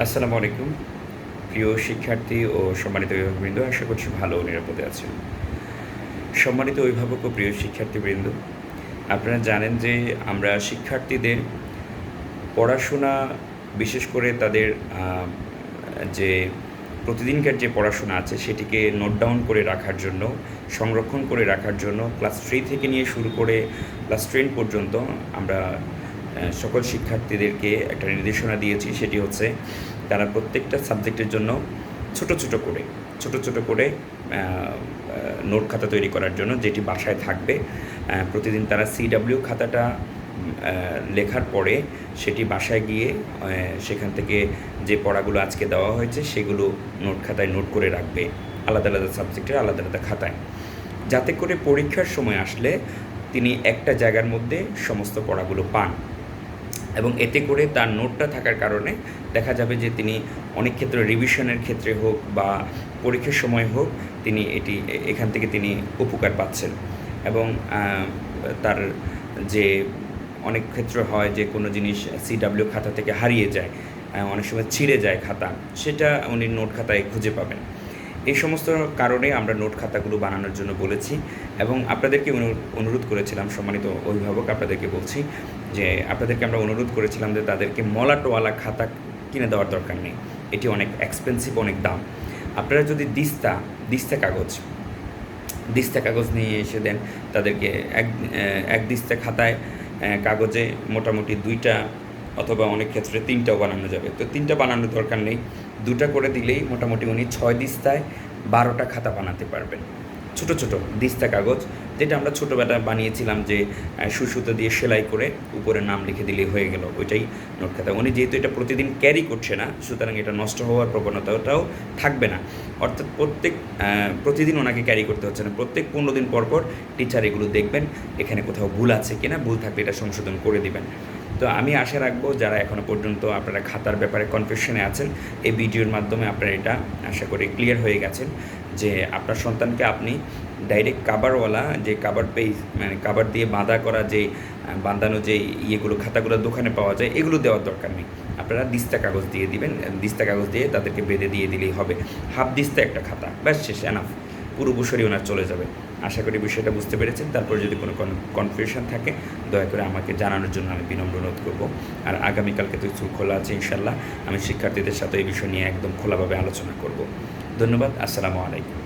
আসসালামু আলাইকুম। প্রিয় শিক্ষার্থী ও সম্মানিত অভিভাবকবৃন্দ, আশা করছি ভালো ও নিরাপদে আছেন। সম্মানিত অভিভাবক ও প্রিয় শিক্ষার্থীবৃন্দ, আপনারা জানেন যে আমরা শিক্ষার্থীদের পড়াশোনা, বিশেষ করে তাদের যে প্রতিদিনকার যে পড়াশোনা আছে সেটিকে নোট ডাউন করে রাখার জন্য, সংরক্ষণ করে রাখার জন্য ক্লাস 3 থেকে নিয়ে শুরু করে ক্লাস 10 পর্যন্ত আমরা সকল শিক্ষার্থীদেরকে একটা নির্দেশনা দিয়েছি। সেটি হচ্ছে তারা প্রত্যেকটা সাবজেক্টের জন্য ছোট ছোট করে নোট খাতা তৈরি করার জন্য, যেটি বাসায় থাকবে। প্রতিদিন তারা সিডাব্লিউ খাতাটা লেখার পরে সেটি বাসায় গিয়ে সেখান থেকে যে পড়াগুলো আজকে দেওয়া হয়েছে সেগুলো নোট খাতায় নোট করে রাখবে, আলাদা আলাদা সাবজেক্টের আলাদা আলাদা খাতায়, যাতে করে পরীক্ষার সময় আসলে তিনি একটা জায়গার মধ্যে সমস্ত পড়াগুলো পান। এবং এতে করে তার নোটটা থাকার কারণে দেখা যাবে যে তিনি অনেক ক্ষেত্রে রিভিশনের ক্ষেত্রে হোক বা পরীক্ষার সময় হোক, তিনি এখান থেকে তিনি উপকার পাচ্ছেন। এবং তার যে অনেক ক্ষেত্রে হয় যে কোনো জিনিস সিডাব্লিউ খাতা থেকে হারিয়ে যায়, অনেক সময় ছিঁড়ে যায় খাতা, সেটা উনি নোট খাতায় খুঁজে পাবেন। এই সমস্ত কারণে আমরা নোট খাতাগুলো বানানোর জন্য বলেছি এবং আপনাদেরকে অনুরোধ করেছিলাম, সম্মানিত অভিভাবক, আপনাদেরকে বলছি যে আপনাদেরকে আমরা অনুরোধ করেছিলাম যে তাদেরকে মলাটওয়ালা খাতা কিনে দেওয়ার দরকার নেই। এটি অনেক এক্সপেন্সিভ, অনেক দাম। আপনারা যদি দিস্তা কাগজ নিয়ে এসে দেন তাদেরকে, এক দিস্তা খাতায় কাগজে মোটামুটি 2টা অথবা অনেক ক্ষেত্রে 3টাও বানানো যাবে। তো 3টা বানানোর দরকার নেই, 2টা করে দিলেই মোটামুটি উনি 6 দিস্তায় 12টা খাতা বানাতে পারবেন। ছোট ছোট দিস্তা কাগজ, যেটা আমরা ছোটোবেলায় বানিয়েছিলাম যে সুতো দিয়ে সেলাই করে উপরে নাম লিখে দিলেই হয়ে গেল, ওইটাই নোট খাতা। উনি যেহেতু এটা প্রতিদিন ক্যারি করছে না, সুতরাং এটা নষ্ট হওয়ার প্রবণতাটাও থাকবে না। অর্থাৎ প্রতিদিন ওনাকে ক্যারি করতে হচ্ছে না। প্রত্যেক 15 দিন পর পর টিচার এগুলো দেখবেন, এখানে কোথাও ভুল আছে কিনা, ভুল থাকলে এটা সংশোধন করে দিবেন। তো আমি আশা রাখবো যারা এখনও পর্যন্ত আপনারা খাতার ব্যাপারে কনফিউশনে আছেন, এই ভিডিওর মাধ্যমে আপনারা এটা আশা করি ক্লিয়ার হয়ে গেছেন যে আপনার সন্তানকে আপনি ডাইরেক্ট কাভারওয়ালা যে কাভার পেজ, মানে কাভার দিয়ে বাঁধানো যে ইয়েগুলো, খাতাগুলো দোকানে পাওয়া যায়, এগুলো দেওয়ার দরকার নেই। আপনারা দিস্তা কাগজ দিয়ে দিবেন, দিস্তা কাগজ দিয়ে তাদেরকে বেঁধে দিয়ে দিলেই হবে। হাফ দিস্তা একটা খাতা, ব্যাস, শেষ, এনাফ। পুরো বছরই ওনার চলে যাবে। আশা করি বিষয়টা বুঝতে পেরেছেন। তারপর যদি কোনো কনফিউশন থাকে দয়া করে আমাকে জানানোর জন্য আমি বিনম্র অনুরোধ করবো। আর আগামীকালকে তো স্কুল খোলা আছে, ইনশাল্লাহ আমি শিক্ষার্থীদের সাথে এই বিষয় নিয়ে একদম খোলাভাবে আলোচনা করব। ধন্যবাদ। আসসালামু আলাইকুম।